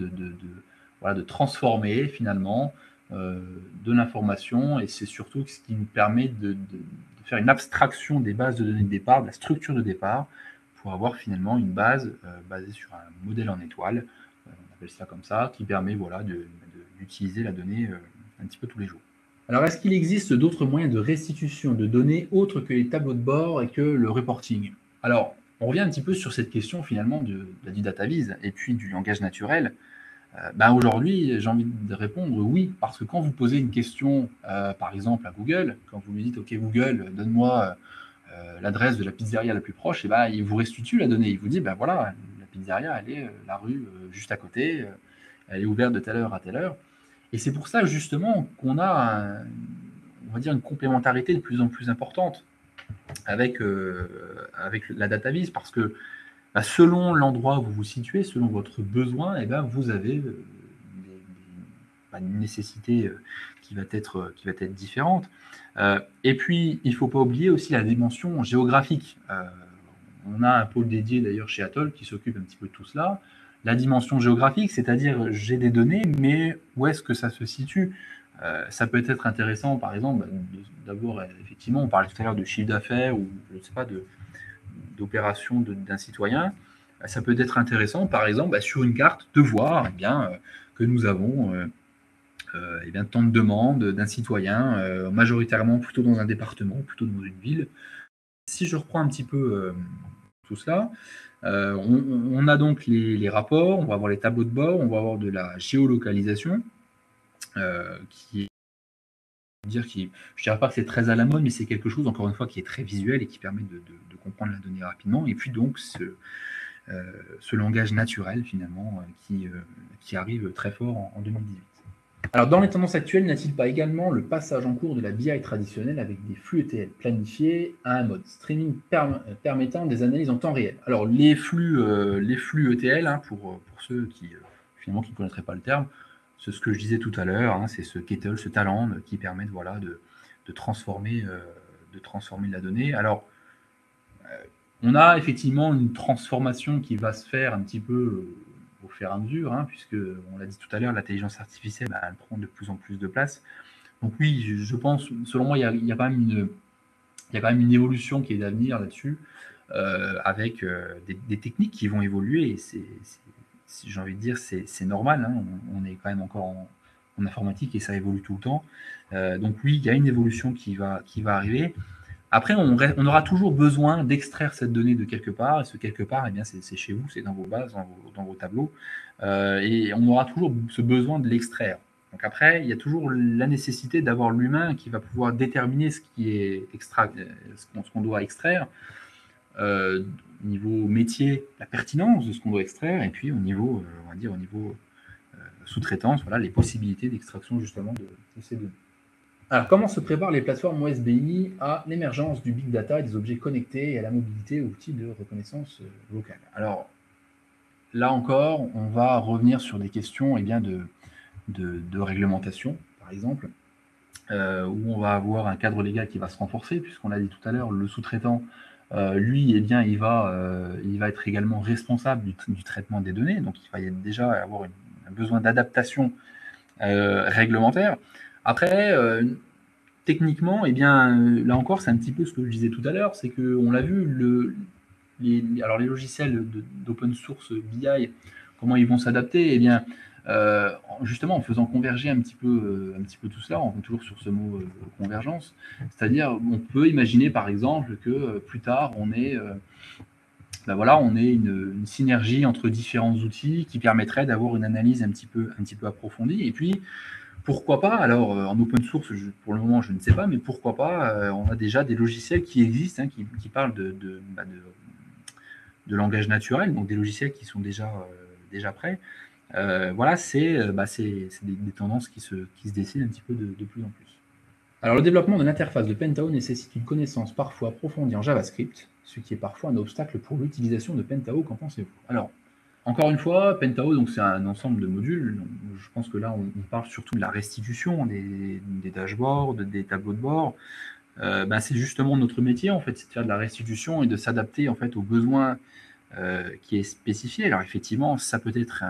voilà, de transformer finalement de l'information, et c'est surtout ce qui nous permet de faire une abstraction des bases de données de départ, de la structure de départ, pour avoir finalement une base basée sur un modèle en étoile, on appelle ça comme ça, qui permet voilà, d'utiliser la donnée un petit peu tous les jours. Alors, est-ce qu'il existe d'autres moyens de restitution de données autres que les tableaux de bord et que le reporting? Alors, on revient un petit peu sur cette question finalement du data viz et puis du langage naturel. Aujourd'hui, j'ai envie de répondre oui, parce que quand vous posez une question, par exemple à Google, quand vous lui dites OK Google, donne-moi l'adresse de la pizzeria la plus proche, et il vous restitue la donnée. Il vous dit voilà, la pizzeria, elle est la rue juste à côté, elle est ouverte de telle heure à telle heure. Et c'est pour ça justement qu'on a, on va dire, une complémentarité de plus en plus importante avec la data viz, parce que selon l'endroit où vous vous situez, selon votre besoin, vous avez une nécessité qui va être différente. Et puis, il ne faut pas oublier aussi la dimension géographique. On a un pôle dédié d'ailleurs chez Atoll qui s'occupe un petit peu de tout cela. La dimension géographique, c'est-à-dire j'ai des données, mais où est-ce que ça se situe? Ça peut être intéressant, par exemple, d'abord, effectivement, on parlait tout à l'heure de chiffre d'affaires ou, je ne sais pas, d'opération d'un citoyen. Ça peut être intéressant, par exemple, sur une carte, de voir que nous avons tant de demandes d'un citoyen, majoritairement plutôt dans un département, plutôt dans une ville. Si je reprends un petit peu tout cela, on a donc les rapports, on va avoir les tableaux de bord, on va avoir de la géolocalisation qui est dire je dirais pas que c'est très à la mode, mais c'est quelque chose, encore une fois, qui est très visuel et qui permet de comprendre la donnée rapidement. Et puis donc, ce langage naturel, finalement, qui arrive très fort en 2018. Alors, dans les tendances actuelles, n'y a-t-il pas également le passage en cours de la BI traditionnelle avec des flux ETL planifiés à un mode streaming permettant des analyses en temps réel? Alors, les flux ETL, hein, pour ceux qui finalement qui ne connaîtraient pas le terme, c'est ce que je disais tout à l'heure, hein, c'est ce Kettle, ce Talend qui permettent voilà, de transformer la donnée. Alors, on a effectivement une transformation qui va se faire un petit peu au fur et à mesure, hein, puisque, on l'a dit tout à l'heure, l'intelligence artificielle, bah, elle prend de plus en plus de place. Donc oui, je pense, selon moi, il y a quand même une évolution qui est d'avenir là-dessus, avec des techniques qui vont évoluer. Et j'ai envie de dire, c'est normal, hein, on est quand même encore en informatique et ça évolue tout le temps. Donc oui, il y a une évolution qui va arriver. Après, on aura toujours besoin d'extraire cette donnée de quelque part, et ce quelque part, eh bien, c'est chez vous, c'est dans vos bases, dans vos tableaux, et on aura toujours ce besoin de l'extraire. Donc après, il y a toujours la nécessité d'avoir l'humain qui va pouvoir déterminer ce qui est ce qu'on doit extraire, au niveau métier, la pertinence de ce qu'on doit extraire, et puis au niveau, on va dire, au niveau sous-traitance, voilà, les possibilités d'extraction justement de ces données. Alors, comment se préparent les plateformes OSBI à l'émergence du big data et des objets connectés et à la mobilité outils de reconnaissance vocale? Alors, là encore, on va revenir sur des questions bien, de réglementation, par exemple, où on va avoir un cadre légal qui va se renforcer, puisqu'on l'a dit tout à l'heure, le sous-traitant, lui, bien, il va être également responsable du traitement des données, donc il va déjà avoir un besoin d'adaptation réglementaire. Après, techniquement, bien, là encore, c'est un petit peu ce que je disais tout à l'heure, c'est qu'on l'a vu, alors les logiciels d'open source BI, comment ils vont s'adapter? Bien, justement, en faisant converger un petit peu tout cela, on est toujours sur ce mot convergence, c'est-à-dire, on peut imaginer par exemple que plus tard, on ait une synergie entre différents outils qui permettrait d'avoir une analyse un petit peu approfondie. Et puis, pourquoi pas, alors en open source, pour le moment je ne sais pas, mais pourquoi pas, on a déjà des logiciels qui existent, hein, qui parlent de langage naturel, donc des logiciels qui sont déjà prêts. Voilà, c'est des tendances qui se dessinent un petit peu de plus en plus. Alors le développement de l'interface de Pentao nécessite une connaissance parfois approfondie en JavaScript, ce qui est parfois un obstacle pour l'utilisation de Pentao, qu'en pensez-vous? Alors, encore une fois, Pentao, donc c'est un ensemble de modules. Donc, je pense que là, on parle surtout de la restitution des dashboards, des tableaux de bord. C'est justement notre métier, en fait, c'est de faire de la restitution et de s'adapter en fait aux besoins qui est spécifié. Alors effectivement, ça peut être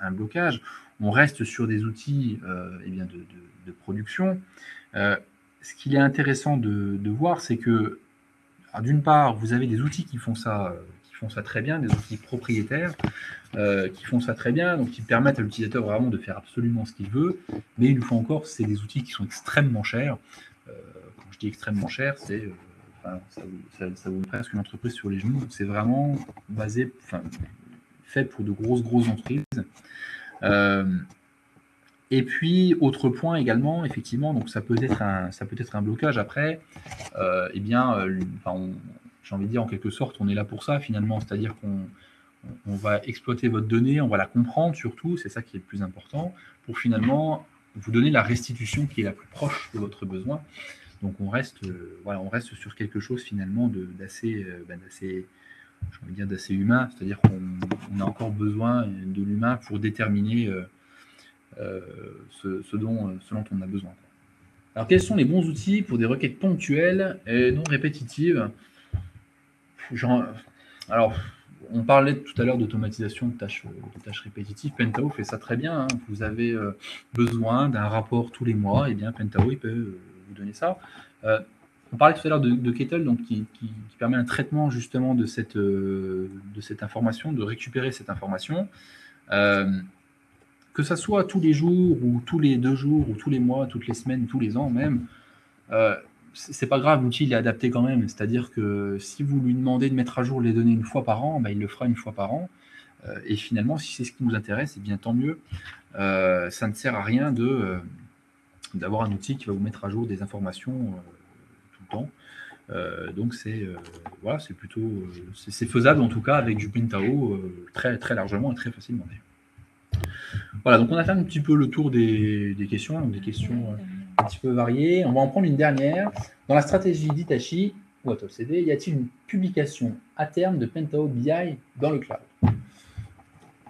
un blocage. On reste sur des outils bien de production. Ce qu'il est intéressant de voir, c'est que d'une part, vous avez des outils qui font ça très bien, des outils propriétaires qui font ça très bien, donc qui permettent à l'utilisateur vraiment de faire absolument ce qu'il veut. Mais une fois encore, c'est des outils qui sont extrêmement chers. Quand je dis extrêmement cher, c'est ça vous met presque une entreprise sur les genoux. C'est vraiment fait pour de grosses entreprises. Et puis, autre point également, effectivement, donc ça peut être un blocage. Après, j'ai envie de dire en quelque sorte, on est là pour ça finalement, c'est-à-dire qu'on va exploiter votre donnée, on va la comprendre surtout, c'est ça qui est le plus important, pour finalement vous donner la restitution qui est la plus proche de votre besoin. Donc on reste sur quelque chose finalement d'assez humain, c'est-à-dire qu'on a encore besoin de l'humain pour déterminer ce dont on a besoin. Alors quels sont les bons outils pour des requêtes ponctuelles et non répétitives? Alors, on parlait tout à l'heure d'automatisation de tâches répétitives. Pentao fait ça très bien, hein. Vous avez besoin d'un rapport tous les mois, et bien Pentao il peut vous donner ça. On parlait tout à l'heure de Kettle, donc qui permet un traitement justement de cette information, de récupérer cette information. Que ça soit tous les jours, ou tous les 2 jours, ou tous les mois, toutes les semaines, tous les ans même, c'est pas grave, l'outil il est adapté quand même. C'est-à-dire que si vous lui demandez de mettre à jour les données une fois par an, il le fera une fois par an. Et finalement, si c'est ce qui nous intéresse, bien tant mieux. Ça ne sert à rien d'avoir un outil qui va vous mettre à jour des informations tout le temps. Donc voilà, c'est plutôt c'est faisable en tout cas avec du Pintao très, très largement et très facilement. Voilà, donc on a fait un petit peu le tour des questions, donc des questions un petit peu variées. On va en prendre une dernière. Dans la stratégie d'Hitachi ou AutoCD, y a-t-il une publication à terme de Pintao BI dans le cloud?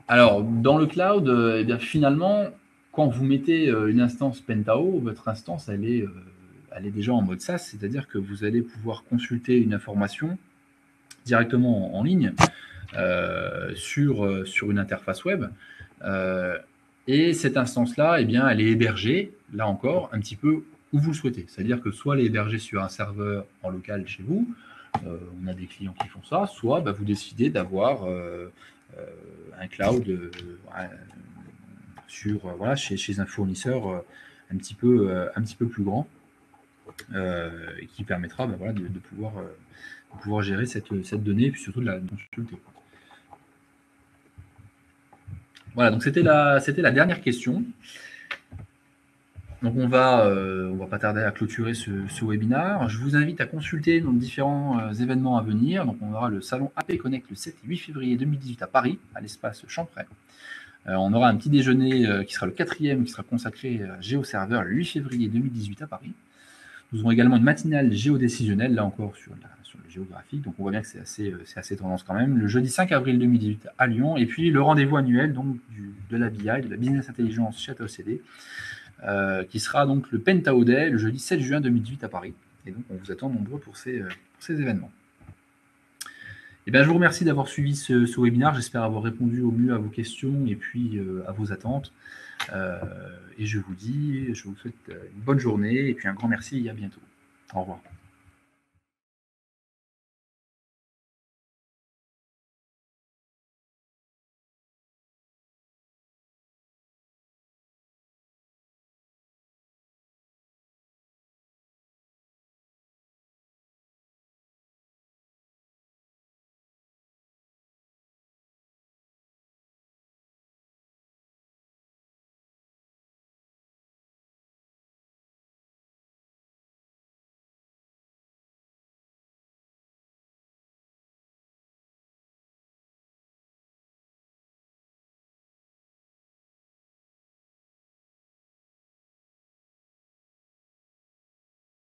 Alors, dans le cloud, eh bien, finalement, quand vous mettez une instance Pentao, votre instance, elle est déjà en mode SaaS, c'est-à-dire que vous allez pouvoir consulter une information directement en ligne sur une interface web. Et cette instance-là, eh bien, elle est hébergée, là encore, un petit peu où vous le souhaitez. C'est-à-dire que soit elle est hébergée sur un serveur en local chez vous, on a des clients qui font ça, soit vous décidez d'avoir un cloud chez un fournisseur un petit peu plus grand et qui permettra de pouvoir gérer cette donnée et puis surtout de la consulter. Voilà, donc c'était la dernière question. Donc on va pas tarder à clôturer ce webinaire. Je vous invite à consulter nos différents événements à venir. Donc on aura le salon AP Connect le 7 et 8 février 2018 à Paris, à l'espace Champrey. On aura un petit déjeuner qui sera le 4e, qui sera consacré à GeoServer le 8 février 2018 à Paris. Nous aurons également une matinale géodécisionnelle, là encore sur le géographique, donc on voit bien que c'est assez tendance quand même. Le jeudi 5 avril 2018 à Lyon, et puis le rendez-vous annuel donc, de la BI, de la Business Intelligence chez AutoCD, qui sera donc le Pentao Day, le jeudi 7 juin 2018 à Paris. Et donc on vous attend nombreux pour ces événements. Eh bien, je vous remercie d'avoir suivi ce webinaire. J'espère avoir répondu au mieux à vos questions et puis à vos attentes. Et je vous souhaite une bonne journée et puis un grand merci et à bientôt. Au revoir.